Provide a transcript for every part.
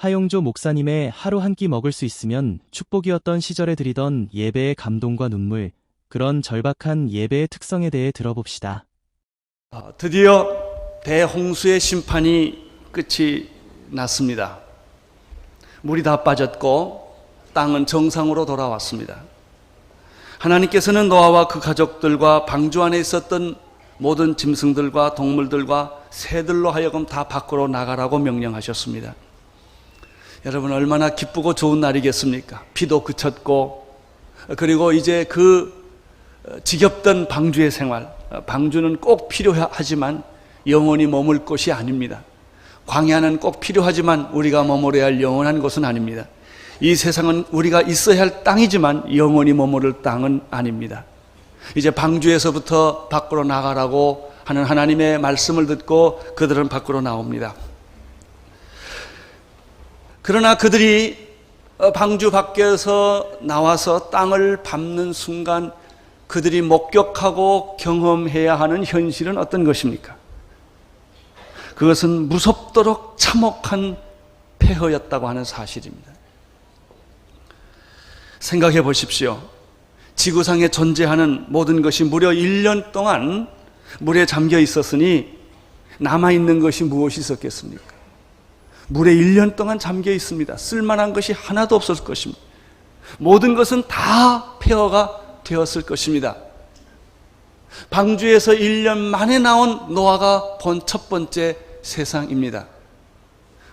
하용조 목사님의 하루 한 끼 먹을 수 있으면 축복이었던 시절에 드리던 예배의 감동과 눈물, 그런 절박한 예배의 특성에 대해 들어봅시다. 드디어 대홍수의 심판이 끝이 났습니다. 물이 다 빠졌고 땅은 정상으로 돌아왔습니다. 하나님께서는 노아와 그 가족들과 방주 안에 있었던 모든 짐승들과 동물들과 새들로 하여금 다 밖으로 나가라고 명령하셨습니다. 여러분, 얼마나 기쁘고 좋은 날이겠습니까? 비도 그쳤고, 그리고 이제 그 지겹던 방주의 생활, 방주는 꼭 필요하지만 영원히 머물 곳이 아닙니다. 광야는 꼭 필요하지만 우리가 머물러야 할 영원한 곳은 아닙니다. 이 세상은 우리가 있어야 할 땅이지만 영원히 머무를 땅은 아닙니다. 이제 방주에서부터 밖으로 나가라고 하는 하나님의 말씀을 듣고 그들은 밖으로 나옵니다. 그러나 그들이 방주 밖에서 나와서 땅을 밟는 순간 그들이 목격하고 경험해야 하는 현실은 어떤 것입니까? 그것은 무섭도록 참혹한 폐허였다고 하는 사실입니다. 생각해 보십시오. 지구상에 존재하는 모든 것이 무려 1년 동안 물에 잠겨 있었으니 남아있는 것이 무엇이 있었겠습니까? 물에 1년 동안 잠겨 있습니다. 쓸만한 것이 하나도 없었을 것입니다. 모든 것은 다 폐허가 되었을 것입니다. 방주에서 1년 만에 나온 노아가 본 첫 번째 세상입니다.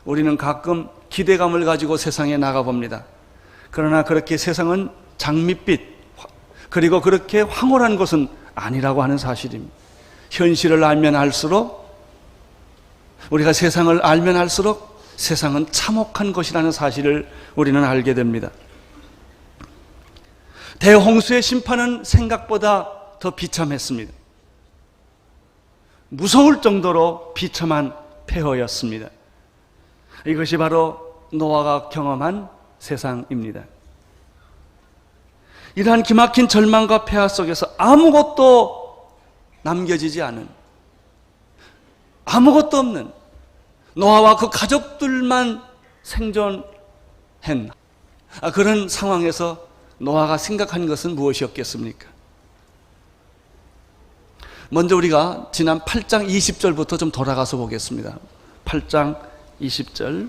우리는 가끔 기대감을 가지고 세상에 나가봅니다. 그러나 그렇게 세상은 장밋빛, 그리고 그렇게 황홀한 것은 아니라고 하는 사실입니다. 현실을 알면 알수록, 우리가 세상을 알면 알수록 세상은 참혹한 것이라는 사실을 우리는 알게 됩니다. 대홍수의 심판은 생각보다 더 비참했습니다. 무서울 정도로 비참한 폐허였습니다. 이것이 바로 노아가 경험한 세상입니다. 이러한 기막힌 절망과 폐하 속에서 아무것도 남겨지지 않은, 아무것도 없는 노아와 그 가족들만 생존한 그런 상황에서 노아가 생각한 것은 무엇이었겠습니까? 먼저 우리가 지난 8장 20절부터 좀 돌아가서 보겠습니다. 8장 20절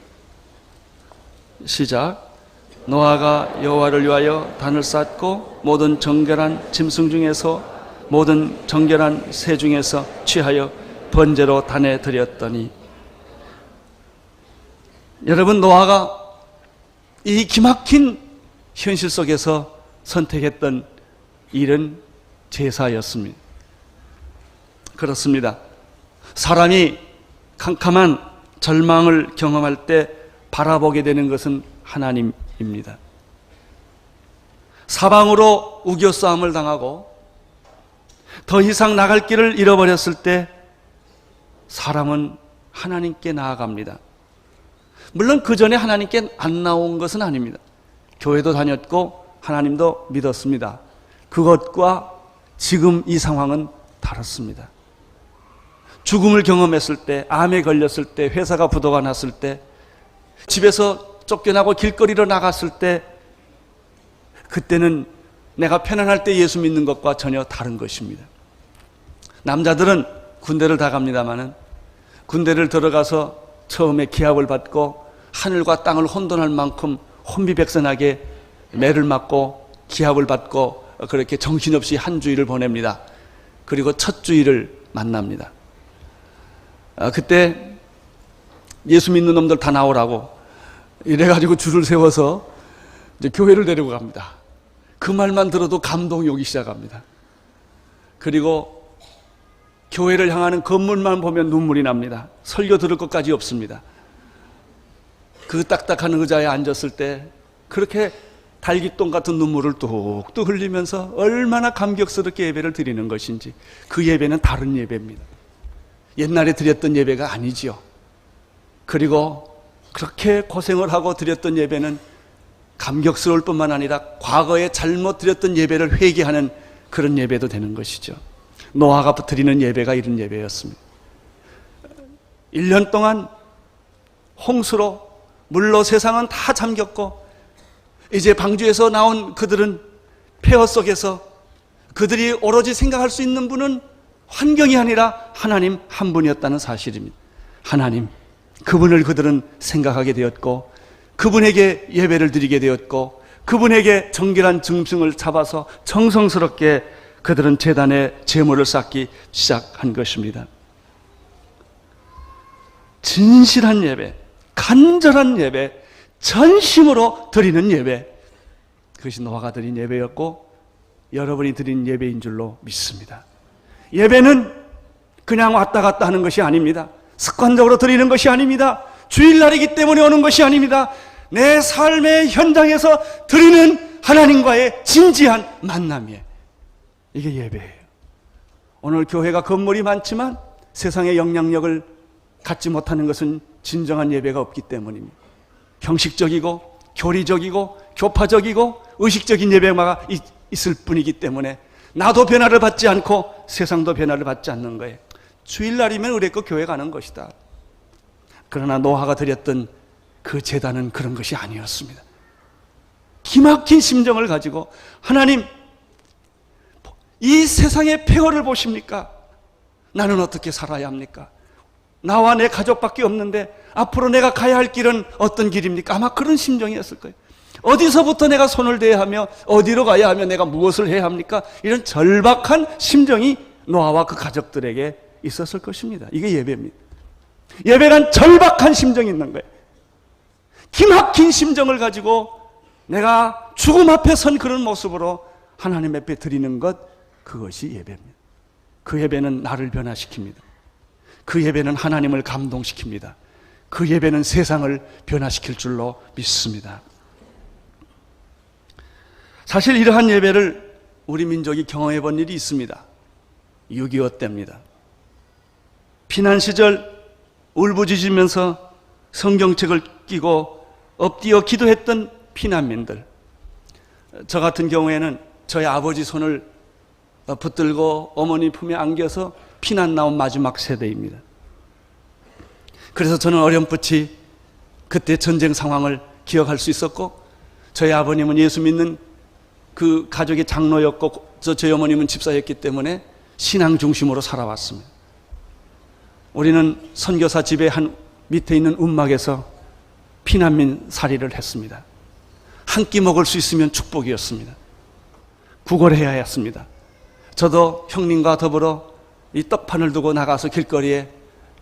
시작. 노아가 여호와를 위하여 단을 쌓고 모든 정결한 짐승 중에서 모든 정결한 새 중에서 취하여 번제로 단에 드렸더니, 여러분, 노아가 이 기막힌 현실 속에서 선택했던 일은 제사였습니다. 그렇습니다. 사람이 캄캄한 절망을 경험할 때 바라보게 되는 것은 하나님입니다. 사방으로 우겨싸움을 당하고 더 이상 나갈 길을 잃어버렸을 때 사람은 하나님께 나아갑니다. 물론 그 전에 하나님께 안 나온 것은 아닙니다. 교회도 다녔고 하나님도 믿었습니다. 그것과 지금 이 상황은 다릅니다. 죽음을 경험했을 때, 암에 걸렸을 때, 회사가 부도가 났을 때, 집에서 쫓겨나고 길거리로 나갔을 때, 그때는 내가 편안할 때 예수 믿는 것과 전혀 다른 것입니다. 남자들은 군대를 다 갑니다마는 군대를 들어가서 처음에 기합을 받고 하늘과 땅을 혼돈할 만큼 혼비백산하게 매를 맞고 기합을 받고 그렇게 정신없이 한 주일을 보냅니다. 그리고 첫 주일을 만납니다. 그때 예수 믿는 놈들 다 나오라고 이래가지고 줄을 세워서 이제 교회를 데리고 갑니다. 그 말만 들어도 감동이 오기 시작합니다. 그리고 교회를 향하는 건물만 보면 눈물이 납니다. 설교 들을 것까지 없습니다. 그 딱딱한 의자에 앉았을 때 그렇게 달기똥 같은 눈물을 뚝뚝 흘리면서 얼마나 감격스럽게 예배를 드리는 것인지, 그 예배는 다른 예배입니다. 옛날에 드렸던 예배가 아니지요. 그리고 그렇게 고생을 하고 드렸던 예배는 감격스러울 뿐만 아니라 과거에 잘못 드렸던 예배를 회개하는 그런 예배도 되는 것이죠. 노아가 드리는 예배가 이런 예배였습니다. 1년 동안 홍수로 물로 세상은 다 잠겼고 이제 방주에서 나온 그들은 폐허 속에서 그들이 오로지 생각할 수 있는 분은 환경이 아니라 하나님 한 분이었다는 사실입니다. 하나님, 그분을 그들은 생각하게 되었고 그분에게 예배를 드리게 되었고 그분에게 정결한 짐승을 잡아서 정성스럽게 그들은 제단에 제물을 쌓기 시작한 것입니다. 진실한 예배, 간절한 예배, 전심으로 드리는 예배, 그것이 노아가 드린 예배였고 여러분이 드린 예배인 줄로 믿습니다. 예배는 그냥 왔다 갔다 하는 것이 아닙니다. 습관적으로 드리는 것이 아닙니다. 주일날이기 때문에 오는 것이 아닙니다. 내 삶의 현장에서 드리는 하나님과의 진지한 만남이에요. 이게 예배예요. 오늘 교회가 건물이 많지만 세상의 영향력을 갖지 못하는 것은 진정한 예배가 없기 때문입니다. 형식적이고 교리적이고 교파적이고 의식적인 예배가 있을 뿐이기 때문에 나도 변화를 받지 않고 세상도 변화를 받지 않는 거예요. 주일날이면 의뢰껏 교회 가는 것이다. 그러나 노아가 드렸던 그 제단은 그런 것이 아니었습니다. 기막힌 심정을 가지고 하나님, 이 세상의 폐허를 보십니까? 나는 어떻게 살아야 합니까? 나와 내 가족밖에 없는데 앞으로 내가 가야 할 길은 어떤 길입니까? 아마 그런 심정이었을 거예요. 어디서부터 내가 손을 대야 하며 어디로 가야 하며 내가 무엇을 해야 합니까? 이런 절박한 심정이 노아와 그 가족들에게 있었을 것입니다. 이게 예배입니다. 예배란 절박한 심정이 있는 거예요. 기막힌 심정을 가지고 내가 죽음 앞에 선 그런 모습으로 하나님 앞에 드리는 것, 그것이 예배입니다. 그 예배는 나를 변화시킵니다. 그 예배는 하나님을 감동시킵니다. 그 예배는 세상을 변화시킬 줄로 믿습니다. 사실 이러한 예배를 우리 민족이 경험해 본 일이 있습니다. 6.25 때입니다. 피난 시절 울부짖으면서 성경책을 끼고 엎드려 기도했던 피난민들, 저 같은 경우에는 저희 아버지 손을 붙들고 어머니 품에 안겨서 피난 나온 마지막 세대입니다. 그래서 저는 어렴풋이 그때 전쟁 상황을 기억할 수 있었고, 저희 아버님은 예수 믿는 그 가족의 장로였고 저희 어머님은 집사였기 때문에 신앙 중심으로 살아왔습니다. 우리는 선교사 집의 한 밑에 있는 움막에서 피난민 살이를 했습니다. 한 끼 먹을 수 있으면 축복이었습니다. 구걸해야 했습니다. 저도 형님과 더불어 이 떡판을 두고 나가서 길거리에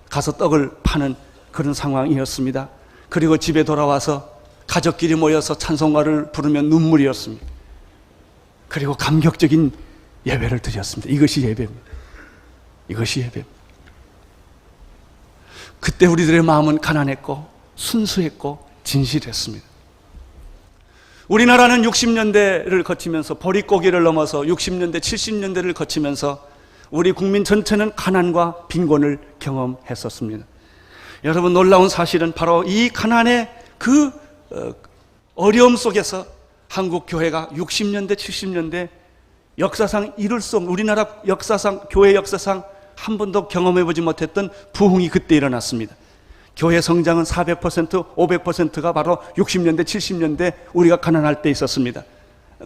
가서 떡을 파는 그런 상황이었습니다. 그리고 집에 돌아와서 가족끼리 모여서 찬송가를 부르면 눈물이었습니다. 그리고 감격적인 예배를 드렸습니다. 이것이 예배입니다. 이것이 예배입니다. 그때 우리들의 마음은 가난했고 순수했고 진실했습니다. 우리나라는 60년대를 거치면서 보릿고개를 넘어서 60년대, 70년대를 거치면서 우리 국민 전체는 가난과 빈곤을 경험했었습니다. 여러분, 놀라운 사실은 바로 이 가난의 그 어려움 속에서 한국 교회가 60년대, 70년대 역사상 이룰 수 없는, 우리나라 역사상, 교회 역사상 한 번도 경험해보지 못했던 부흥이 그때 일어났습니다. 교회 성장은 400%, 500%가 바로 60년대, 70년대 우리가 가난할 때 있었습니다.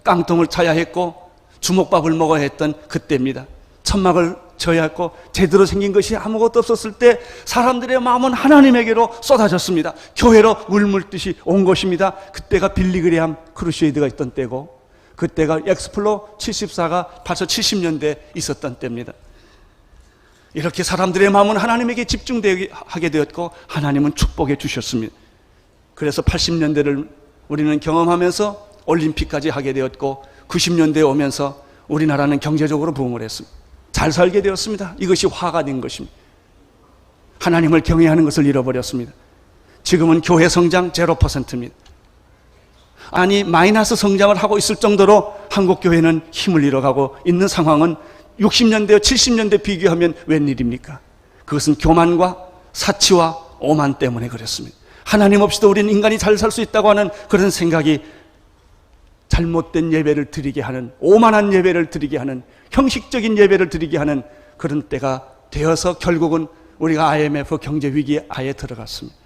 깡통을 차야 했고 주먹밥을 먹어야 했던 그때입니다. 천막을 져야 했고 제대로 생긴 것이 아무것도 없었을 때 사람들의 마음은 하나님에게로 쏟아졌습니다. 교회로 물물듯이 온 것입니다. 그때가 빌리그레함 크루세이드가 있던 때고, 그때가 엑스플로 74가 벌써 70년대에 있었던 때입니다. 이렇게 사람들의 마음은 하나님에게 집중하게 되었고 하나님은 축복해 주셨습니다. 그래서 80년대를 우리는 경험하면서 올림픽까지 하게 되었고 90년대에 오면서 우리나라는 경제적으로 부흥을 했습니다. 잘 살게 되었습니다. 이것이 화가 된 것입니다. 하나님을 경외하는 것을 잃어버렸습니다. 지금은 교회 성장 0%입니다. 아니, 마이너스 성장을 하고 있을 정도로 한국 교회는 힘을 잃어가고 있는 상황은 60년대와 70년대 비교하면 웬일입니까? 그것은 교만과 사치와 오만 때문에 그랬습니다. 하나님 없이도 우리는 인간이 잘 살 수 있다고 하는 그런 생각이 잘못된 예배를 드리게 하는, 오만한 예배를 드리게 하는, 형식적인 예배를 드리게 하는 그런 때가 되어서 결국은 우리가 IMF 경제 위기에 아예 들어갔습니다.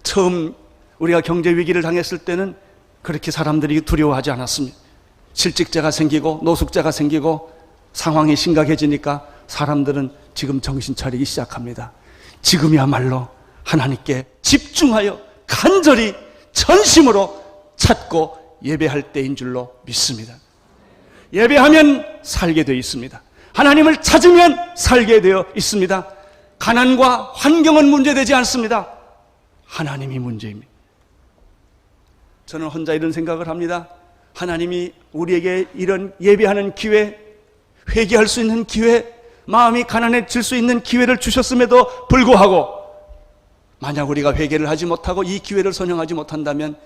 처음 우리가 경제 위기를 당했을 때는 그렇게 사람들이 두려워하지 않았습니다. 실직자가 생기고 노숙자가 생기고 상황이 심각해지니까 사람들은 지금 정신 차리기 시작합니다. 지금이야말로 하나님께 집중하여 간절히 전심으로 찾고 예배할 때인 줄로 믿습니다. 예배하면 살게 되어 있습니다. 하나님을 찾으면 살게 되어 있습니다. 가난과 환경은 문제되지 않습니다. 하나님이 문제입니다. 저는 혼자 이런 생각을 합니다. 하나님이 우리에게 이런 예배하는 기회, 회개할 수 있는 기회, 마음이 가난해질 수 있는 기회를 주셨음에도 불구하고 만약 우리가 회개를 하지 못하고 이 기회를 선용하지 못한다면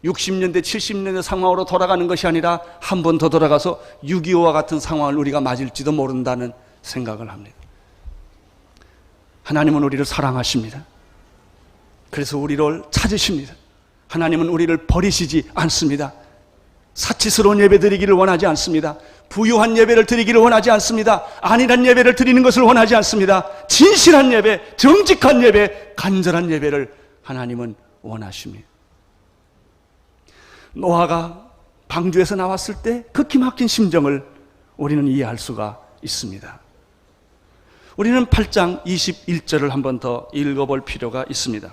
60년대, 70년대 상황으로 돌아가는 것이 아니라 한 번 더 돌아가서 6.25와 같은 상황을 우리가 맞을지도 모른다는 생각을 합니다. 하나님은 우리를 사랑하십니다. 그래서 우리를 찾으십니다. 하나님은 우리를 버리시지 않습니다. 사치스러운 예배 드리기를 원하지 않습니다. 부유한 예배를 드리기를 원하지 않습니다. 안일한 예배를 드리는 것을 원하지 않습니다. 진실한 예배, 정직한 예배, 간절한 예배를 하나님은 원하십니다. 노아가 방주에서 나왔을 때 극히 막힌 심정을 우리는 이해할 수가 있습니다. 우리는 8장 21절을 한 번 더 읽어볼 필요가 있습니다.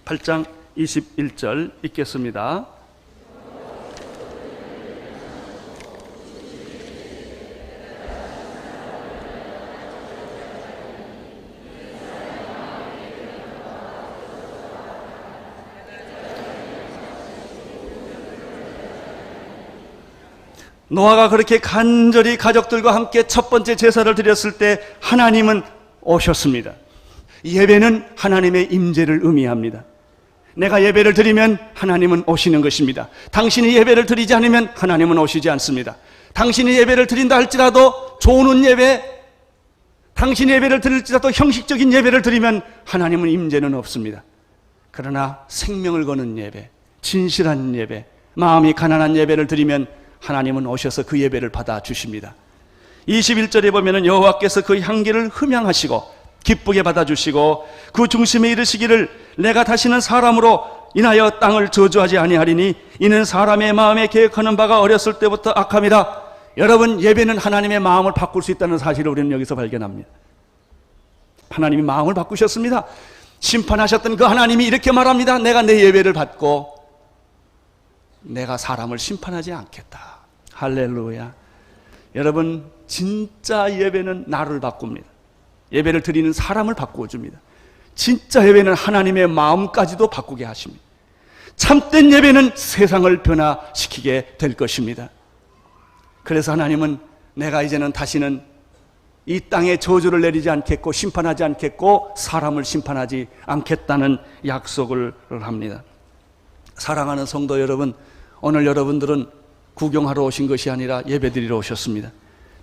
8장 21절 읽겠습니다. 노아가 그렇게 간절히 가족들과 함께 첫 번째 제사를 드렸을 때 하나님은 오셨습니다. 예배는 하나님의 임재를 의미합니다. 내가 예배를 드리면 하나님은 오시는 것입니다. 당신이 예배를 드리지 않으면 하나님은 오시지 않습니다. 당신이 예배를 드린다 할지라도 좋은 예배, 당신이 예배를 드릴지라도 형식적인 예배를 드리면 하나님은 임재는 없습니다. 그러나 생명을 거는 예배, 진실한 예배, 마음이 가난한 예배를 드리면 하나님은 오셔서 그 예배를 받아주십니다. 21절에 보면 여호와께서 그 향기를 흠양하시고 기쁘게 받아주시고 그 중심에 이르시기를 내가 다시는 사람으로 인하여 땅을 저주하지 아니하리니 이는 사람의 마음에 계획하는 바가 어렸을 때부터 악함이라. 여러분, 예배는 하나님의 마음을 바꿀 수 있다는 사실을 우리는 여기서 발견합니다. 하나님이 마음을 바꾸셨습니다. 심판하셨던 그 하나님이 이렇게 말합니다. 내가 내 예배를 받고 내가 사람을 심판하지 않겠다. 할렐루야. 여러분, 진짜 예배는 나를 바꿉니다. 예배를 드리는 사람을 바꾸어 줍니다. 진짜 예배는 하나님의 마음까지도 바꾸게 하십니다. 참된 예배는 세상을 변화시키게 될 것입니다. 그래서 하나님은 내가 이제는 다시는 이 땅에 저주를 내리지 않겠고 심판하지 않겠고 사람을 심판하지 않겠다는 약속을 합니다. 사랑하는 성도 여러분, 오늘 여러분들은 구경하러 오신 것이 아니라 예배드리러 오셨습니다.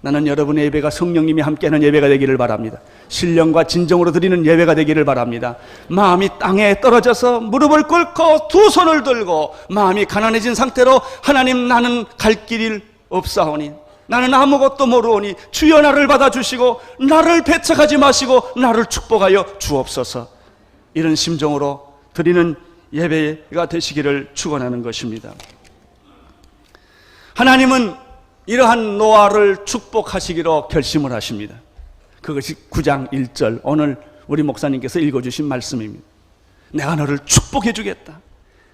나는 여러분의 예배가 성령님이 함께하는 예배가 되기를 바랍니다. 신령과 진정으로 드리는 예배가 되기를 바랍니다. 마음이 땅에 떨어져서 무릎을 꿇고 두 손을 들고 마음이 가난해진 상태로 하나님, 나는 갈 길이 없사오니 나는 아무것도 모르오니 주여 나를 받아주시고 나를 배척하지 마시고 나를 축복하여 주옵소서. 이런 심정으로 드리는 예배가 되시기를 축원하는 것입니다. 하나님은 이러한 노아를 축복하시기로 결심을 하십니다. 그것이 9장 1절 오늘 우리 목사님께서 읽어주신 말씀입니다. 내가 너를 축복해 주겠다.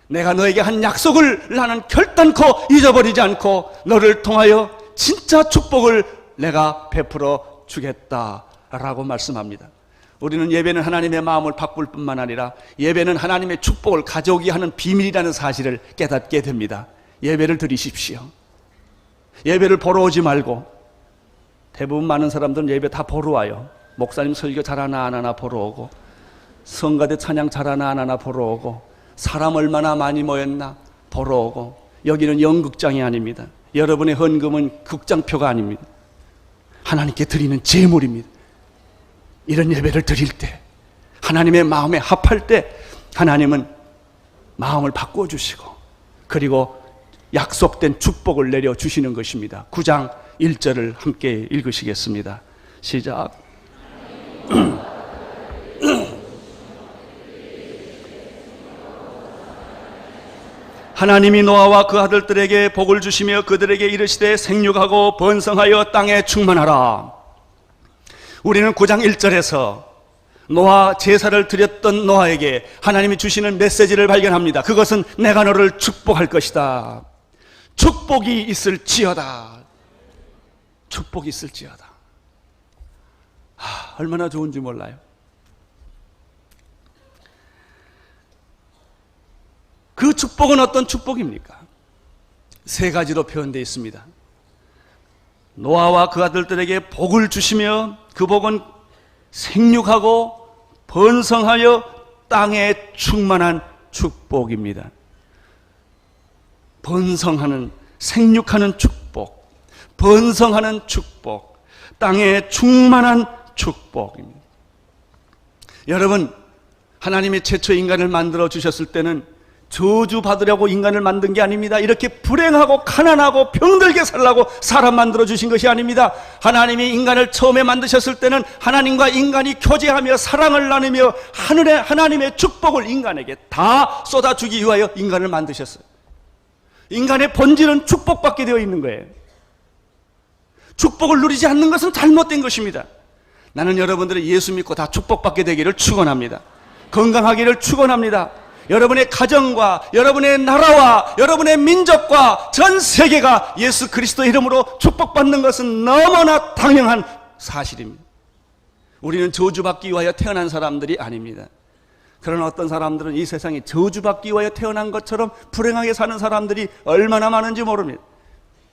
내가 너에게 한 약속을 나는 결단코 잊어버리지 않고 너를 통하여 진짜 축복을 내가 베풀어 주겠다라고 말씀합니다. 우리는 예배는 하나님의 마음을 바꿀 뿐만 아니라 예배는 하나님의 축복을 가져오게 하는 비밀이라는 사실을 깨닫게 됩니다. 예배를 드리십시오. 예배를 보러 오지 말고, 대부분 많은 사람들은 예배 다 보러 와요. 목사님 설교 잘하나 안 하나 보러 오고, 성가대 찬양 잘하나 안 하나 보러 오고, 사람 얼마나 많이 모였나 보러 오고. 여기는 연극장이 아닙니다. 여러분의 헌금은 극장표가 아닙니다. 하나님께 드리는 제물입니다. 이런 예배를 드릴 때, 하나님의 마음에 합할 때 하나님은 마음을 바꾸어 주시고 그리고 약속된 축복을 내려주시는 것입니다. 9장 1절을 함께 읽으시겠습니다. 시작. 하나님이 노아와 그 아들들에게 복을 주시며 그들에게 이르시되 생육하고 번성하여 땅에 충만하라. 우리는 9장 1절에서 노아 제사를 드렸던 노아에게 하나님이 주시는 메시지를 발견합니다. 그것은 내가 너를 축복할 것이다. 축복이 있을지어다. 축복이 있을지어다. 얼마나 좋은지 몰라요. 그 축복은 어떤 축복입니까? 세 가지로 표현되어 있습니다. 노아와 그 아들들에게 복을 주시며 그 복은 생육하고 번성하여 땅에 충만한 축복입니다. 번성하는, 생육하는 축복, 번성하는 축복, 땅에 충만한 축복입니다. 여러분, 하나님이 최초 인간을 만들어 주셨을 때는 저주받으려고 인간을 만든 게 아닙니다. 이렇게 불행하고 가난하고 병들게 살라고 사람 만들어 주신 것이 아닙니다. 하나님이 인간을 처음에 만드셨을 때는 하나님과 인간이 교제하며 사랑을 나누며 하나님의 축복을 인간에게 다 쏟아주기 위하여 인간을 만드셨어요. 인간의 본질은 축복받게 되어 있는 거예요. 축복을 누리지 않는 것은 잘못된 것입니다. 나는 여러분들이 예수 믿고 다 축복받게 되기를 축원합니다. 건강하기를 축원합니다. 여러분의 가정과 여러분의 나라와 여러분의 민족과 전 세계가 예수 그리스도 이름으로 축복받는 것은 너무나 당연한 사실입니다. 우리는 저주받기 위하여 태어난 사람들이 아닙니다. 그러나 어떤 사람들은 이 세상에 저주받기 위하여 태어난 것처럼 불행하게 사는 사람들이 얼마나 많은지 모릅니다.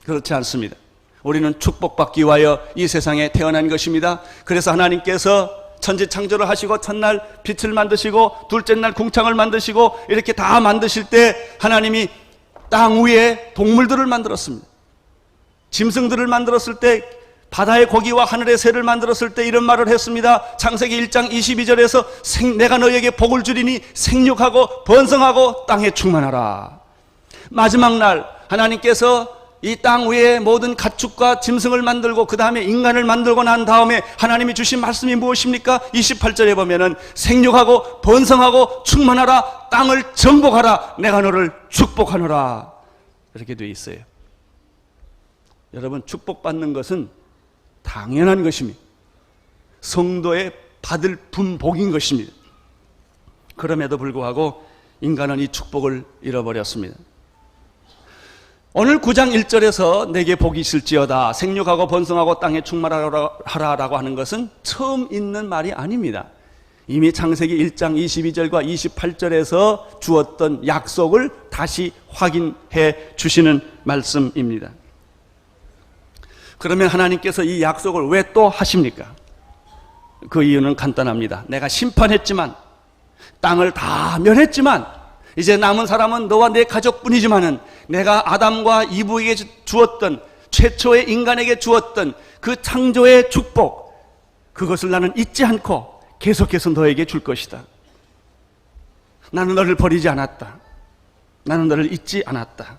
그렇지 않습니다. 우리는 축복받기 위하여 이 세상에 태어난 것입니다. 그래서 하나님께서 천지 창조를 하시고 첫날 빛을 만드시고 둘째 날 궁창을 만드시고 이렇게 다 만드실 때 하나님이 땅 위에 동물들을 만들었습니다. 짐승들을 만들었을 때, 바다의 고기와 하늘의 새를 만들었을 때 이런 말을 했습니다. 창세기 1장 22절에서 내가 너희에게 복을 주리니 생육하고 번성하고 땅에 충만하라. 마지막 날 하나님께서 이 땅 위에 모든 가축과 짐승을 만들고 그 다음에 인간을 만들고 난 다음에 하나님이 주신 말씀이 무엇입니까? 28절에 보면은 생육하고 번성하고 충만하라, 땅을 정복하라, 내가 너를 축복하노라, 이렇게 되어 있어요. 여러분, 축복받는 것은 당연한 것입니다. 성도의 받을 분복인 것입니다. 그럼에도 불구하고 인간은 이 축복을 잃어버렸습니다. 오늘 9장 1절에서 내게 복이 있을지어다, 생육하고 번성하고 땅에 충만하라라고 하는 것은 처음 있는 말이 아닙니다. 이미 창세기 1장 22절과 28절에서 주었던 약속을 다시 확인해 주시는 말씀입니다. 그러면 하나님께서 이 약속을 왜 또 하십니까? 그 이유는 간단합니다. 내가 심판했지만, 땅을 다 멸했지만 이제 남은 사람은 너와 내 가족뿐이지만은 내가 아담과 이브에게 주었던, 최초의 인간에게 주었던 그 창조의 축복, 그것을 나는 잊지 않고 계속해서 너에게 줄 것이다. 나는 너를 버리지 않았다. 나는 너를 잊지 않았다.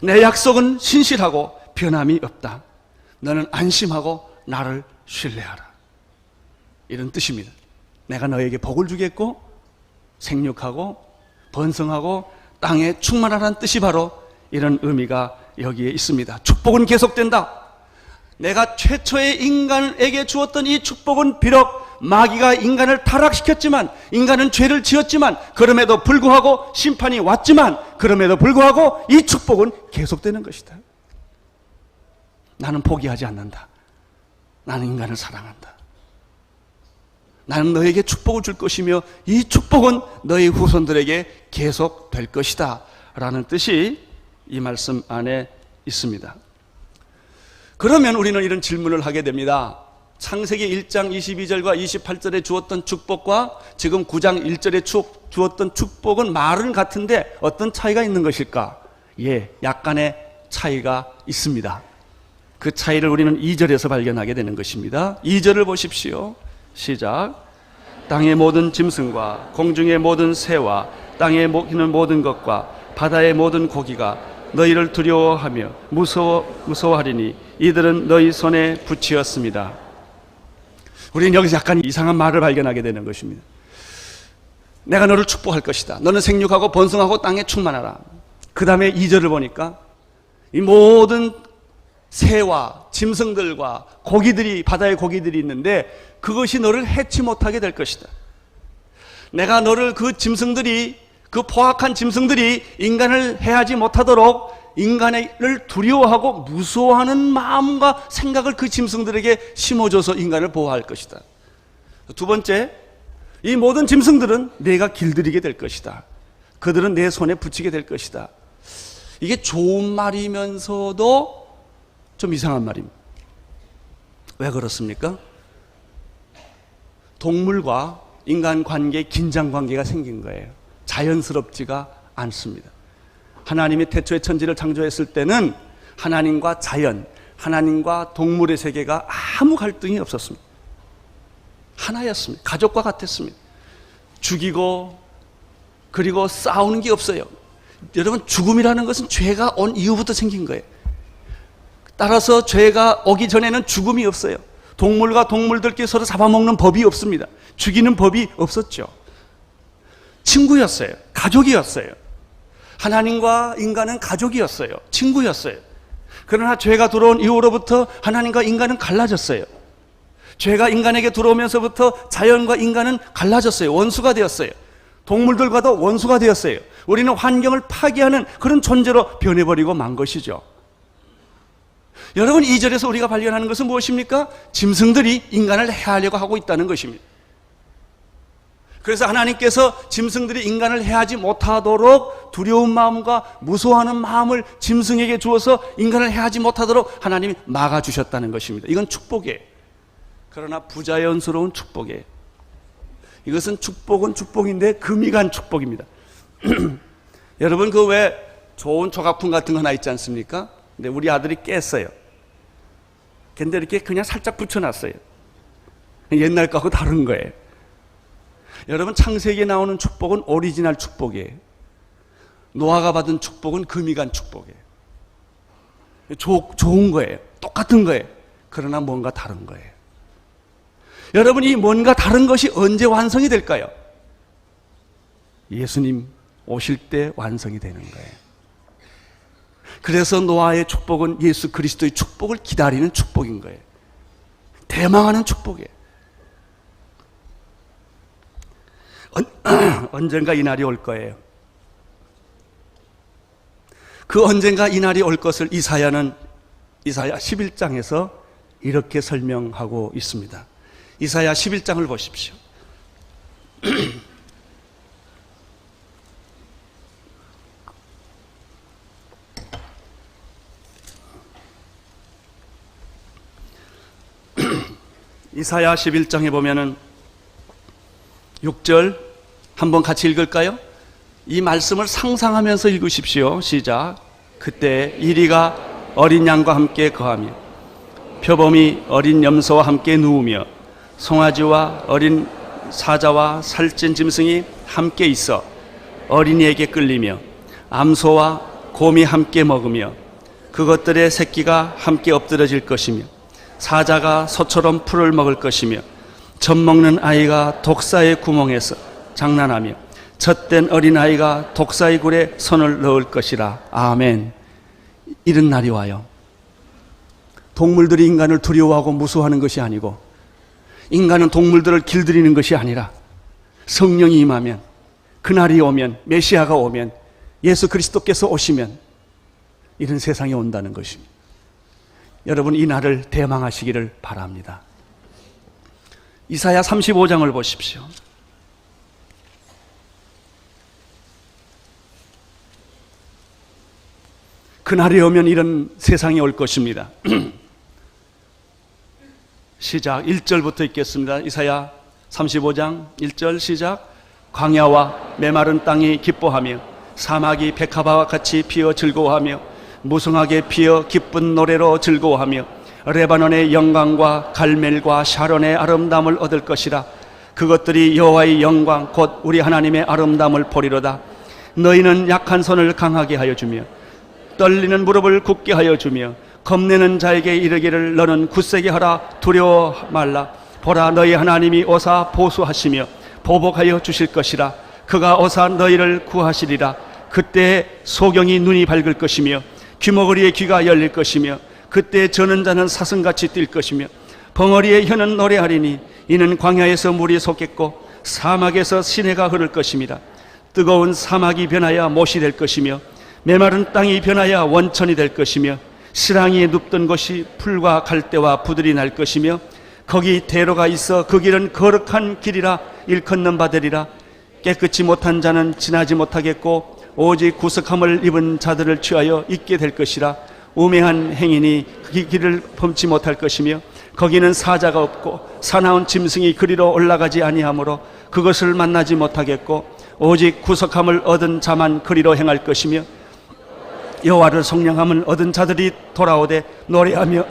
내 약속은 신실하고 변함이 없다. 너는 안심하고 나를 신뢰하라. 이런 뜻입니다. 내가 너에게 복을 주겠고 생육하고 번성하고 땅에 충만하라는 뜻이 바로 이런 의미가 여기에 있습니다. 축복은 계속된다. 내가 최초의 인간에게 주었던 이 축복은 비록 마귀가 인간을 타락시켰지만, 인간은 죄를 지었지만, 그럼에도 불구하고 심판이 왔지만, 그럼에도 불구하고 이 축복은 계속되는 것이다. 나는 포기하지 않는다. 나는 인간을 사랑한다. 나는 너에게 축복을 줄 것이며 이 축복은 너희 후손들에게 계속 될 것이다 라는 뜻이 이 말씀 안에 있습니다. 그러면 우리는 이런 질문을 하게 됩니다. 창세기 1장 22절과 28절에 주었던 축복과 지금 9장 1절에 주었던 축복은 말은 같은데 어떤 차이가 있는 것일까? 예, 약간의 차이가 있습니다. 그 차이를 우리는 2절에서 발견하게 되는 것입니다. 2절을 보십시오. 시작. 땅의 모든 짐승과 공중의 모든 새와 땅에 먹이는 모든 것과 바다의 모든 고기가 너희를 두려워하며 무서워하리니 이들은 너희 손에 붙이었습니다. 우리는 여기서 약간 이상한 말을 발견하게 되는 것입니다. 내가 너를 축복할 것이다. 너는 생육하고 번성하고 땅에 충만하라. 그 다음에 2절을 보니까 이 모든 새와 짐승들과 고기들이, 바다의 고기들이 있는데 그것이 너를 해치 못하게 될 것이다. 내가 너를 그 짐승들이, 그 포악한 짐승들이 인간을 해하지 못하도록 인간을 두려워하고 무서워하는 마음과 생각을 그 짐승들에게 심어줘서 인간을 보호할 것이다. 두 번째, 이 모든 짐승들은 내가 길들이게 될 것이다. 그들은 내 손에 붙이게 될 것이다. 이게 좋은 말이면서도 좀 이상한 말입니다. 왜 그렇습니까? 동물과 인간 관계에 긴장 관계가 생긴 거예요. 자연스럽지가 않습니다. 하나님이 태초에 천지를 창조했을 때는 하나님과 자연, 하나님과 동물의 세계가 아무 갈등이 없었습니다. 하나였습니다. 가족과 같았습니다. 죽이고 그리고 싸우는 게 없어요. 여러분, 죽음이라는 것은 죄가 온 이후부터 생긴 거예요. 따라서 죄가 오기 전에는 죽음이 없어요. 동물과 동물들끼리 서로 잡아먹는 법이 없습니다. 죽이는 법이 없었죠. 친구였어요. 가족이었어요. 하나님과 인간은 가족이었어요. 친구였어요. 그러나 죄가 들어온 이후로부터 하나님과 인간은 갈라졌어요. 죄가 인간에게 들어오면서부터 자연과 인간은 갈라졌어요. 원수가 되었어요. 동물들과도 원수가 되었어요. 우리는 환경을 파괴하는 그런 존재로 변해버리고 만 것이죠. 여러분, 2절에서 우리가 발견하는 것은 무엇입니까? 짐승들이 인간을 해하려고 하고 있다는 것입니다. 그래서 하나님께서 짐승들이 인간을 해하지 못하도록 두려운 마음과 무서워하는 마음을 짐승에게 주어서 인간을 해하지 못하도록 하나님이 막아주셨다는 것입니다. 이건 축복이에요. 그러나 부자연스러운 축복이에요. 이것은 축복은 축복인데 금이 간 축복입니다. 여러분, 그 왜 좋은 조각품 같은 거 하나 있지 않습니까? 근데 우리 아들이 깼어요. 근데 이렇게 그냥 살짝 붙여놨어요. 옛날 거하고 다른 거예요. 여러분, 창세기에 나오는 축복은 오리지널 축복이에요. 노아가 받은 축복은 금이 간 축복이에요. 좋은 거예요. 똑같은 거예요. 그러나 뭔가 다른 거예요. 여러분, 이 뭔가 다른 것이 언제 완성이 될까요? 예수님 오실 때 완성이 되는 거예요. 그래서 노아의 축복은 예수 그리스도의 축복을 기다리는 축복인 거예요. 대망하는 축복이에요. 언젠가 이 날이 올 거예요. 그 언젠가 이 날이 올 것을 이사야는 이사야 11장에서 이렇게 설명하고 있습니다. 이사야 11장을 보십시오. 이사야 11장에 보면은 6절 한번 같이 읽을까요? 이 말씀을 상상하면서 읽으십시오. 시작. 그때 이리가 어린 양과 함께 거하며 표범이 어린 염소와 함께 누우며 송아지와 어린 사자와 살찐 짐승이 함께 있어 어린이에게 끌리며 암소와 곰이 함께 먹으며 그것들의 새끼가 함께 엎드러질 것이며 사자가 소처럼 풀을 먹을 것이며 젖 먹는 아이가 독사의 구멍에서 장난하며 젖된 어린아이가 독사의 굴에 손을 넣을 것이라. 아멘. 이런 날이 와요. 동물들이 인간을 두려워하고 무서워하는 것이 아니고 인간은 동물들을 길들이는 것이 아니라 성령이 임하면, 그날이 오면, 메시아가 오면, 예수 그리스도께서 오시면 이런 세상이 온다는 것입니다. 여러분, 이 날을 대망하시기를 바랍니다. 이사야 35장을 보십시오. 그날이 오면 이런 세상이 올 것입니다. 시작. 1절부터 읽겠습니다. 이사야 35장 1절 시작. 광야와 메마른 땅이 기뻐하며 사막이 백합화와 같이 피어 즐거워하며 무성하게 피어 기쁜 노래로 즐거워하며 레바논의 영광과 갈멜과 샤론의 아름다움을 얻을 것이라. 그것들이 여호와의 영광 곧 우리 하나님의 아름다움을 보리로다. 너희는 약한 손을 강하게 하여 주며 떨리는 무릎을 굳게 하여 주며 겁내는 자에게 이르기를 너는 굳세게 하라. 두려워 말라. 보라, 너희 하나님이 오사 보수하시며 보복하여 주실 것이라. 그가 오사 너희를 구하시리라. 그때 소경이 눈이 밝을 것이며 귀머거리의 귀가 열릴 것이며 그때 저는 자는 사슴같이 뛸 것이며 벙어리의 혀는 노래하리니 이는 광야에서 물이 솟겠고 사막에서 시내가 흐를 것입니다. 뜨거운 사막이 변하여 못이 될 것이며 메마른 땅이 변하여 원천이 될 것이며 시랑이 눕던 곳이 풀과 갈대와 부들이 날 것이며 거기 대로가 있어 그 길은 거룩한 길이라 일컫는 바 되리라. 깨끗이 못한 자는 지나지 못하겠고 오직 구석함을 입은 자들을 취하여 있게 될 것이라. 우매한 행인이 그 길을 범치 못할 것이며 거기는 사자가 없고 사나운 짐승이 그리로 올라가지 아니하므로 그것을 만나지 못하겠고 오직 구속함을 얻은 자만 그리로 행할 것이며 여호와를 성령함을 얻은 자들이 돌아오되 노래하며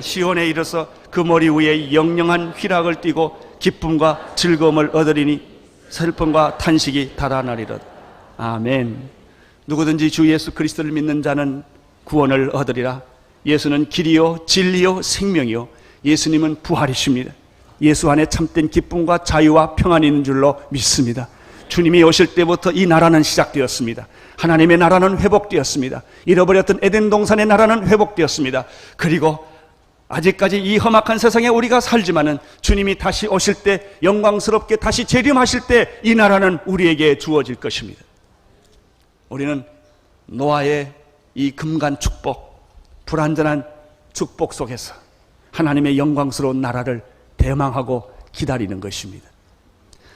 시온에 이르러서 그 머리 위에 영영한 휘락을 띠고 기쁨과 즐거움을 얻으리니 슬픔과 탄식이 달아나리로다. 아멘. 누구든지 주 예수 그리스도를 믿는 자는 구원을 얻으리라. 예수는 길이요 진리요 생명이요 예수님은 부활이십니다. 예수 안에 참된 기쁨과 자유와 평안이 있는 줄로 믿습니다. 주님이 오실 때부터 이 나라는 시작되었습니다. 하나님의 나라는 회복되었습니다. 잃어버렸던 에덴 동산의 나라는 회복되었습니다. 그리고 아직까지 이 험악한 세상에 우리가 살지만은 주님이 다시 오실 때 영광스럽게 다시 재림하실 때 이 나라는 우리에게 주어질 것입니다. 우리는 노아의 이 금간 축복, 불완전한 축복 속에서 하나님의 영광스러운 나라를 대망하고 기다리는 것입니다.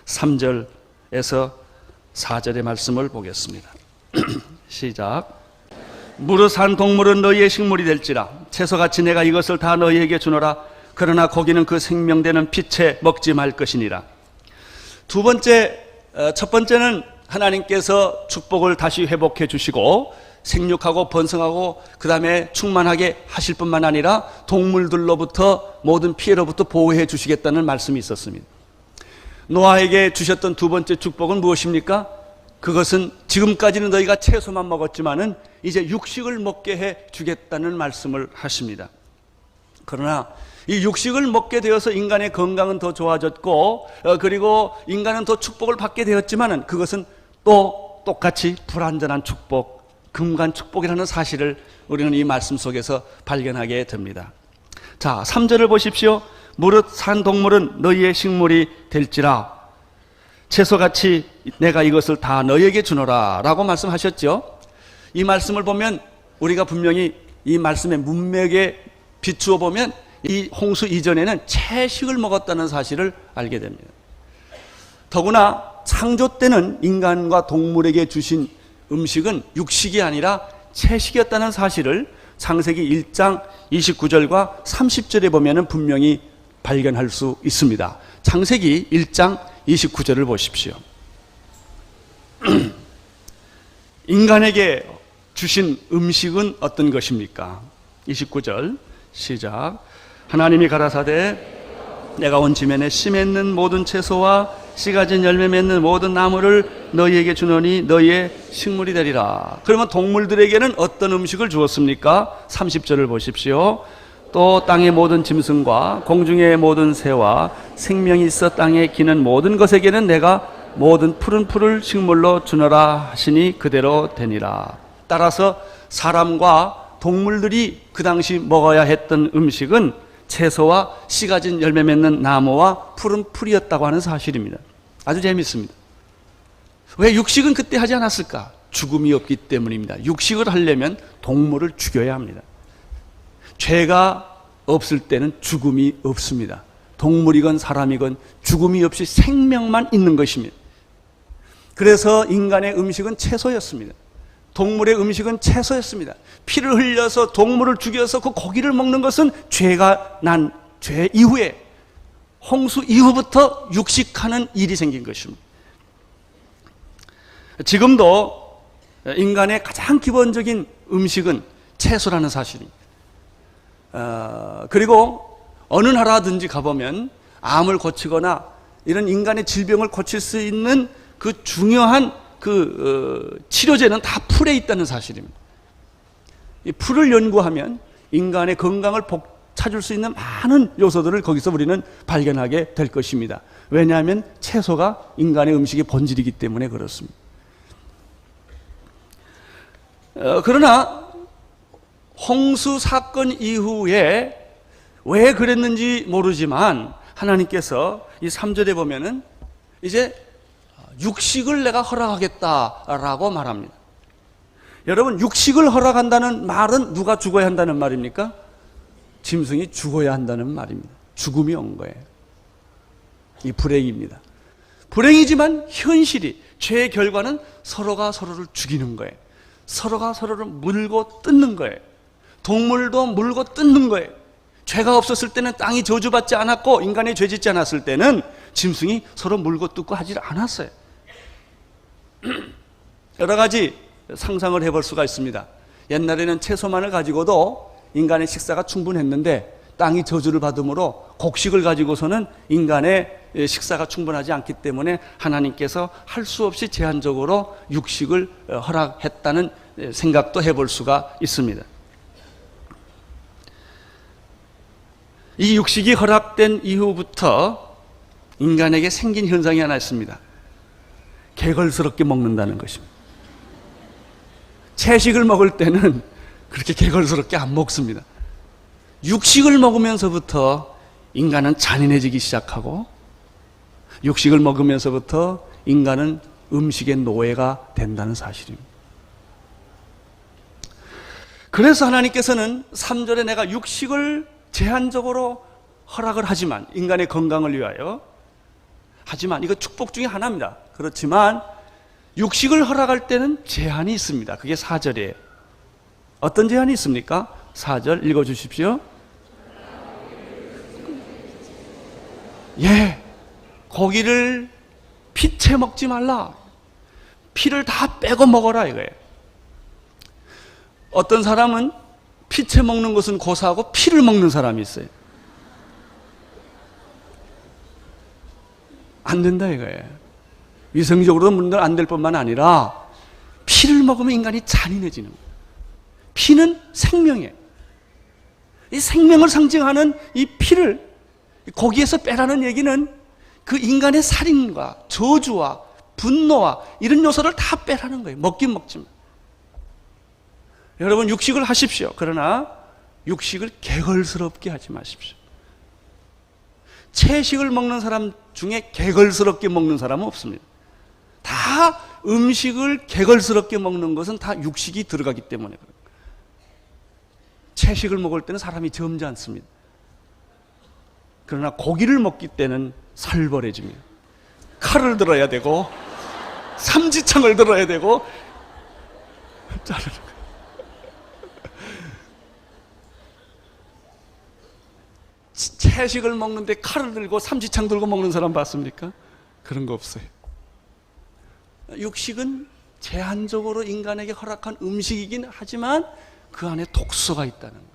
3절에서 4절의 말씀을 보겠습니다. 시작. 무릇 산 동물은 너희의 식물이 될지라 채소같이 내가 이것을 다 너희에게 주노라. 그러나 고기는 그 생명되는 빛에 먹지 말 것이니라. 첫 번째는 하나님께서 축복을 다시 회복해 주시고 생육하고 번성하고 그 다음에 충만하게 하실 뿐만 아니라 동물들로부터 모든 피해로부터 보호해 주시겠다는 말씀이 있었습니다. 노아에게 주셨던 두 번째 축복은 무엇입니까? 그것은 지금까지는 너희가 채소만 먹었지만은 이제 육식을 먹게 해 주겠다는 말씀을 하십니다. 그러나 이 육식을 먹게 되어서 인간의 건강은 더 좋아졌고 그리고 인간은 더 축복을 받게 되었지만은 그것은 또 똑같이 불완전한 축복, 금간 축복이라는 사실을 우리는 이 말씀 속에서 발견하게 됩니다. 자, 3절을 보십시오. 무릇 산 동물은 너희의 식물이 될지라 채소같이 내가 이것을 다 너희에게 주노라 라고 말씀하셨죠. 이 말씀을 보면 우리가 분명히 이 말씀의 문맥에 비추어 보면 이 홍수 이전에는 채식을 먹었다는 사실을 알게 됩니다. 더구나 창조 때는 인간과 동물에게 주신 음식은 육식이 아니라 채식이었다는 사실을 창세기 1장 29절과 30절에 보면 분명히 발견할 수 있습니다. 창세기 1장 29절을 보십시오. 인간에게 주신 음식은 어떤 것입니까? 29절 시작. 하나님이 가라사대 내가 온 지면에 씨 맺는 모든 채소와 씨 가진 열매 맺는 모든 나무를 너희에게 주노니 너희의 식물이 되리라. 그러면 동물들에게는 어떤 음식을 주었습니까? 30절을 보십시오. 또 땅의 모든 짐승과 공중의 모든 새와 생명이 있어 땅에 기는 모든 것에게는 내가 모든 푸른 풀을 식물로 주노라 하시니 그대로 되니라. 따라서 사람과 동물들이 그 당시 먹어야 했던 음식은 채소와 씨 가진 열매 맺는 나무와 푸른 풀이었다고 하는 사실입니다. 아주 재밌습니다. 왜 육식은 그때 하지 않았을까? 죽음이 없기 때문입니다. 육식을 하려면 동물을 죽여야 합니다. 죄가 없을 때는 죽음이 없습니다. 동물이건 사람이건 죽음이 없이 생명만 있는 것입니다. 그래서 인간의 음식은 채소였습니다. 동물의 음식은 채소였습니다. 피를 흘려서 동물을 죽여서 그 고기를 먹는 것은 죄가 난 죄 이후에 홍수 이후부터 육식하는 일이 생긴 것입니다. 지금도 인간의 가장 기본적인 음식은 채소라는 사실입니다. 그리고 어느 나라든지 가보면 암을 고치거나 이런 인간의 질병을 고칠 수 있는 그 중요한 치료제는 다 풀에 있다는 사실입니다. 이 풀을 연구하면 인간의 건강을 찾을 수 있는 많은 요소들을 거기서 우리는 발견하게 될 것입니다. 왜냐하면 채소가 인간의 음식의 본질이기 때문에 그렇습니다. 그러나 홍수 사건 이후에 왜 그랬는지 모르지만 하나님께서 이 3절에 보면은 이제 육식을 내가 허락하겠다라고 말합니다. 여러분, 육식을 허락한다는 말은 누가 죽어야 한다는 말입니까? 짐승이 죽어야 한다는 말입니다. 죽음이 온 거예요. 이 불행입니다. 불행이지만 현실이, 죄의 결과는 서로가 서로를 죽이는 거예요. 서로가 서로를 물고 뜯는 거예요. 동물도 물고 뜯는 거예요. 죄가 없었을 때는 땅이 저주받지 않았고 인간이 죄짓지 않았을 때는 짐승이 서로 물고 뜯고 하질 않았어요. 여러 가지 상상을 해볼 수가 있습니다. 옛날에는 채소만을 가지고도 인간의 식사가 충분했는데 땅이 저주를 받음으로 곡식을 가지고서는 인간의 식사가 충분하지 않기 때문에 하나님께서 할 수 없이 제한적으로 육식을 허락했다는 생각도 해볼 수가 있습니다. 이 육식이 허락된 이후부터 인간에게 생긴 현상이 하나 있습니다. 개걸스럽게 먹는다는 것입니다. 채식을 먹을 때는 그렇게 개걸스럽게 안 먹습니다. 육식을 먹으면서부터 인간은 잔인해지기 시작하고, 육식을 먹으면서부터 인간은 음식의 노예가 된다는 사실입니다. 그래서 하나님께서는 3절에 내가 육식을 제한적으로 허락을 하지만, 인간의 건강을 위하여 하지만, 이거 축복 중에 하나입니다. 그렇지만 육식을 허락할 때는 제한이 있습니다. 그게 4절이에요. 어떤 제한이 있습니까? 4절 읽어주십시오. 예, 고기를 피채 먹지 말라. 피를 다 빼고 먹어라 이거예요. 어떤 사람은 피채 먹는 것은 고사하고 피를 먹는 사람이 있어요. 안 된다 이거예요. 위생적으로도 문제는 안 될 뿐만 아니라 피를 먹으면 인간이 잔인해지는 거예요. 피는 생명이에요. 이 생명을 상징하는 이 피를 고기에서 빼라는 얘기는 그 인간의 살인과 저주와 분노와 이런 요소를 다 빼라는 거예요. 먹긴 먹지만. 여러분, 육식을 하십시오. 그러나 육식을 개걸스럽게 하지 마십시오. 채식을 먹는 사람 중에 개걸스럽게 먹는 사람은 없습니다. 다 음식을 개걸스럽게 먹는 것은 다 육식이 들어가기 때문에 그래요. 채식을 먹을 때는 사람이 점잖습니다. 그러나 고기를 먹기 때는 살벌해집니다. 칼을 들어야 되고 삼지창을 들어야 되고 자르는 거예요. 채식을 먹는데 칼을 들고 삼지창 들고 먹는 사람 봤습니까? 그런 거 없어요. 육식은 제한적으로 인간에게 허락한 음식이긴 하지만 그 안에 독소가 있다는 거예요.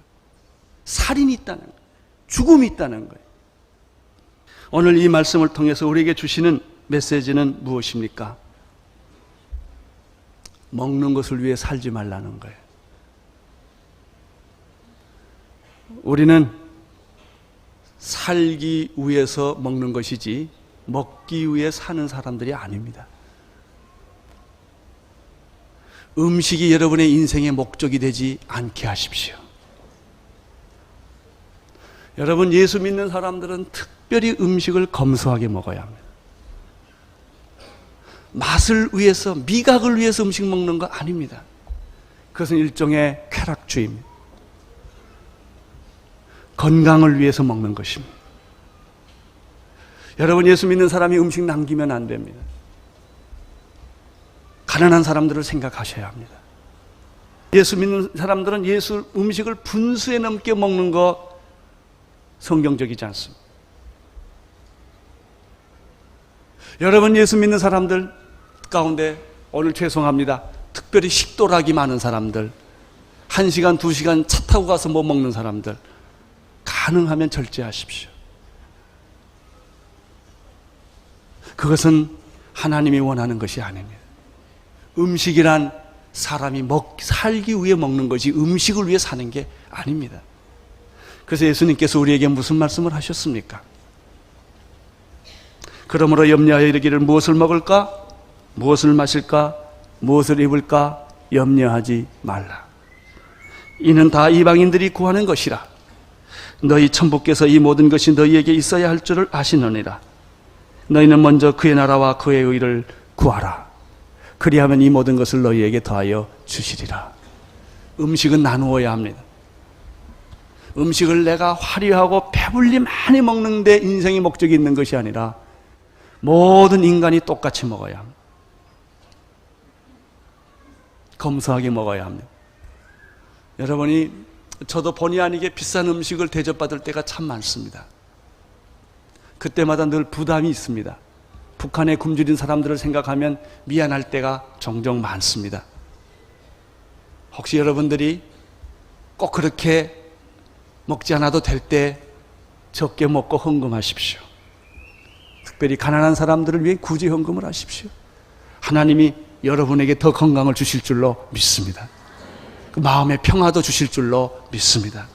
살인이 있다는 거예요. 죽음이 있다는 거예요. 오늘 이 말씀을 통해서 우리에게 주시는 메시지는 무엇입니까? 먹는 것을 위해 살지 말라는 거예요. 우리는 살기 위해서 먹는 것이지 먹기 위해 사는 사람들이 아닙니다. 음식이 여러분의 인생의 목적이 되지 않게 하십시오. 여러분, 예수 믿는 사람들은 특별히 음식을 검소하게 먹어야 합니다. 맛을 위해서, 미각을 위해서 음식 먹는 거 아닙니다. 그것은 일종의 쾌락주의입니다. 건강을 위해서 먹는 것입니다. 여러분, 예수 믿는 사람이 음식 남기면 안 됩니다. 가난한 사람들을 생각하셔야 합니다. 예수 믿는 사람들은 예수 음식을 분수에 넘게 먹는 거 성경적이지 않습니다. 여러분, 예수 믿는 사람들 가운데 오늘 죄송합니다. 특별히 식도락이 많은 사람들, 1시간, 2시간 차 타고 가서 뭐 먹는 사람들, 가능하면 절제하십시오. 그것은 하나님이 원하는 것이 아닙니다. 음식이란 사람이 살기 위해 먹는 것이 음식을 위해 사는 게 아닙니다. 그래서 예수님께서 우리에게 무슨 말씀을 하셨습니까? 그러므로 염려하여 이르기를 무엇을 먹을까? 무엇을 마실까? 무엇을 입을까? 염려하지 말라. 이는 다 이방인들이 구하는 것이라. 너희 천부께서 이 모든 것이 너희에게 있어야 할 줄을 아시느니라. 너희는 먼저 그의 나라와 그의 의를 구하라. 그리하면 이 모든 것을 너희에게 더하여 주시리라. 음식은 나누어야 합니다. 음식을 내가 화려하고 배불리 많이 먹는데 인생의 목적이 있는 것이 아니라 모든 인간이 똑같이 먹어야 합니다. 검소하게 먹어야 합니다. 여러분이 저도 본의 아니게 비싼 음식을 대접받을 때가 참 많습니다. 그때마다 늘 부담이 있습니다. 북한에 굶주린 사람들을 생각하면 미안할 때가 종종 많습니다. 혹시 여러분들이 꼭 그렇게 먹지 않아도 될 때 적게 먹고 헌금하십시오. 특별히 가난한 사람들을 위해 굳이 헌금을 하십시오. 하나님이 여러분에게 더 건강을 주실 줄로 믿습니다. 그 마음의 평화도 주실 줄로 믿습니다.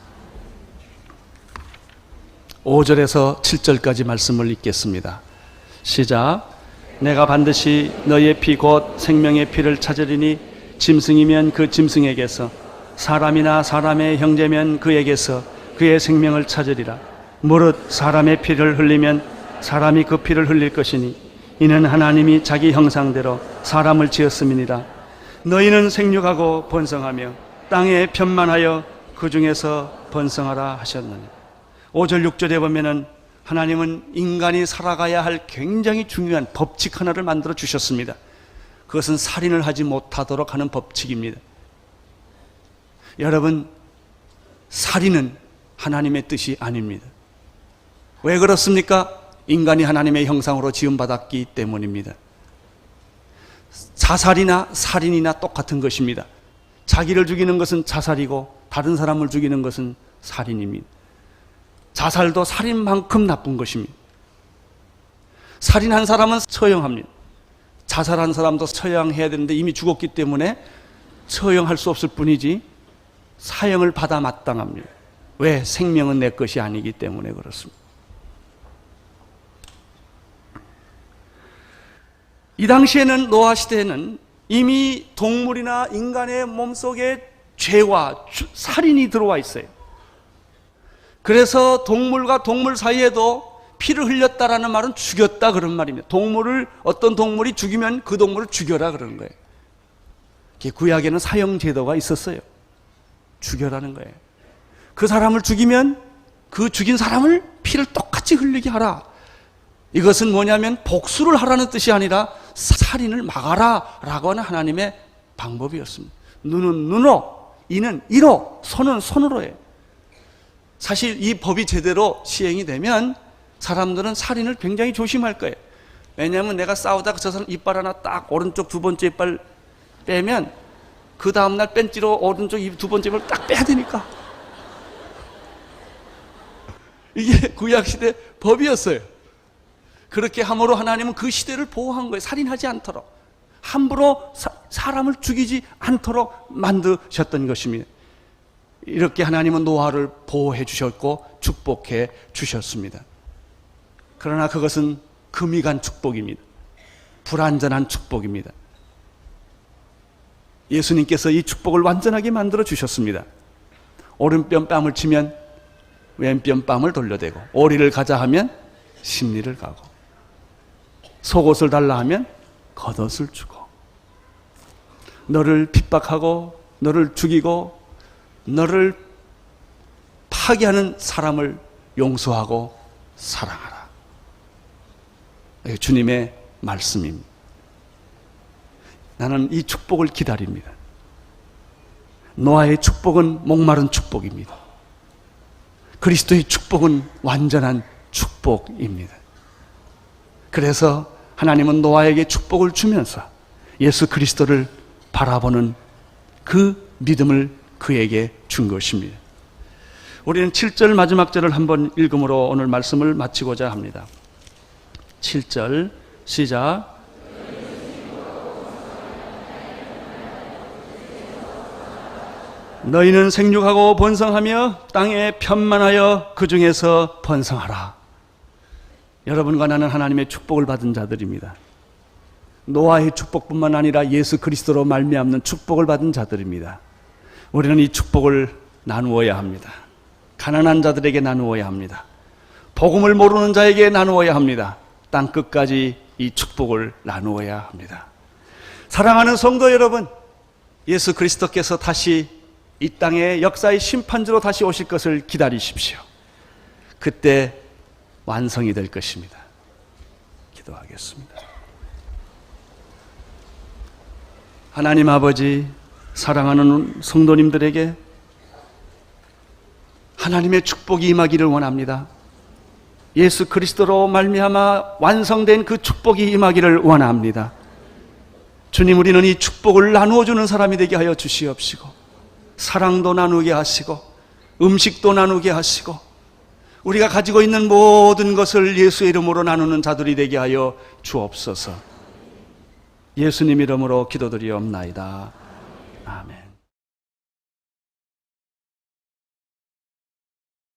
5절에서 7절까지 말씀을 읽겠습니다. 시작. 내가 반드시 너희의 피 곧 생명의 피를 찾으리니 짐승이면 그 짐승에게서 사람이나 사람의 형제면 그에게서 그의 생명을 찾으리라. 무릇 사람의 피를 흘리면 사람이 그 피를 흘릴 것이니 이는 하나님이 자기 형상대로 사람을 지었음이니라. 너희는 생육하고 번성하며 땅에 편만하여 그 중에서 번성하라 하셨느니. 5절 6절에 보면은 하나님은 인간이 살아가야 할 굉장히 중요한 법칙 하나를 만들어 주셨습니다. 그것은 살인을 하지 못하도록 하는 법칙입니다. 여러분, 살인은 하나님의 뜻이 아닙니다. 왜 그렇습니까? 인간이 하나님의 형상으로 지음받았기 때문입니다. 자살이나 살인이나 똑같은 것입니다. 자기를 죽이는 것은 자살이고 다른 사람을 죽이는 것은 살인입니다. 자살도 살인만큼 나쁜 것입니다. 살인한 사람은 처형합니다. 자살한 사람도 처형해야 되는데 이미 죽었기 때문에 처형할 수 없을 뿐이지 사형을 받아 마땅합니다. 왜? 생명은 내 것이 아니기 때문에 그렇습니다. 이 당시에는, 노아 시대에는 이미 동물이나 인간의 몸속에 죄와 살인이 들어와 있어요. 그래서 동물과 동물 사이에도 피를 흘렸다라는 말은 죽였다 그런 말입니다. 어떤 동물이 죽이면 그 동물을 죽여라 그러는 거예요. 구약에는 사형 제도가 있었어요. 죽여라는 거예요. 그 사람을 죽이면 그 죽인 사람을 피를 똑같이 흘리게 하라. 이것은 뭐냐면 복수를 하라는 뜻이 아니라 살인을 막아라 라고 하는 하나님의 방법이었습니다. 눈은 눈으로, 이는 이로, 손은 손으로 해요. 사실 이 법이 제대로 시행이 되면 사람들은 살인을 굉장히 조심할 거예요. 왜냐하면 내가 싸우다가 저 사람 이빨 하나 딱 오른쪽 두 번째 이빨 빼면 그 다음날 뺀지로 오른쪽 두 번째 이빨 딱 빼야 되니까. 이게 구약시대 법이었어요. 그렇게 함으로 하나님은 그 시대를 보호한 거예요. 살인하지 않도록, 함부로 사람을 죽이지 않도록 만드셨던 것입니다. 이렇게 하나님은 노아를 보호해 주셨고 축복해 주셨습니다. 그러나 그것은 금이 간 축복입니다. 불완전한 축복입니다. 예수님께서 이 축복을 완전하게 만들어 주셨습니다. 오른뼘 뺨을 치면 왼뼘 뺨을 돌려대고, 오리를 가자 하면 십리를 가고, 속옷을 달라 하면 겉옷을 주고, 너를 핍박하고 너를 죽이고 너를 파괴하는 사람을 용서하고 사랑하라. 주님의 말씀입니다. 나는 이 축복을 기다립니다. 노아의 축복은 목마른 축복입니다. 그리스도의 축복은 완전한 축복입니다. 그래서 하나님은 노아에게 축복을 주면서 예수 그리스도를 바라보는 그 믿음을 그에게 준 것입니다. 우리는 7절 마지막 절을 한번 읽음으로 오늘 말씀을 마치고자 합니다. 7절 시작. 너희는 생육하고 번성하며 땅에 편만하여 그 중에서 번성하라. 여러분과 나는 하나님의 축복을 받은 자들입니다. 노아의 축복뿐만 아니라 예수 그리스도로 말미암는 축복을 받은 자들입니다. 우리는 이 축복을 나누어야 합니다. 가난한 자들에게 나누어야 합니다. 복음을 모르는 자에게 나누어야 합니다. 땅 끝까지 이 축복을 나누어야 합니다. 사랑하는 성도 여러분, 예수 그리스도께서 다시 이 땅의 역사의 심판주로 다시 오실 것을 기다리십시오. 그때 완성이 될 것입니다. 기도하겠습니다. 하나님 아버지, 사랑하는 성도님들에게 하나님의 축복이 임하기를 원합니다. 예수 그리스도로 말미암아 완성된 그 축복이 임하기를 원합니다. 주님, 우리는 이 축복을 나누어 주는 사람이 되게 하여 주시옵시고, 사랑도 나누게 하시고 음식도 나누게 하시고 우리가 가지고 있는 모든 것을 예수의 이름으로 나누는 자들이 되게 하여 주옵소서. 예수님 이름으로 기도드리옵나이다. 아멘.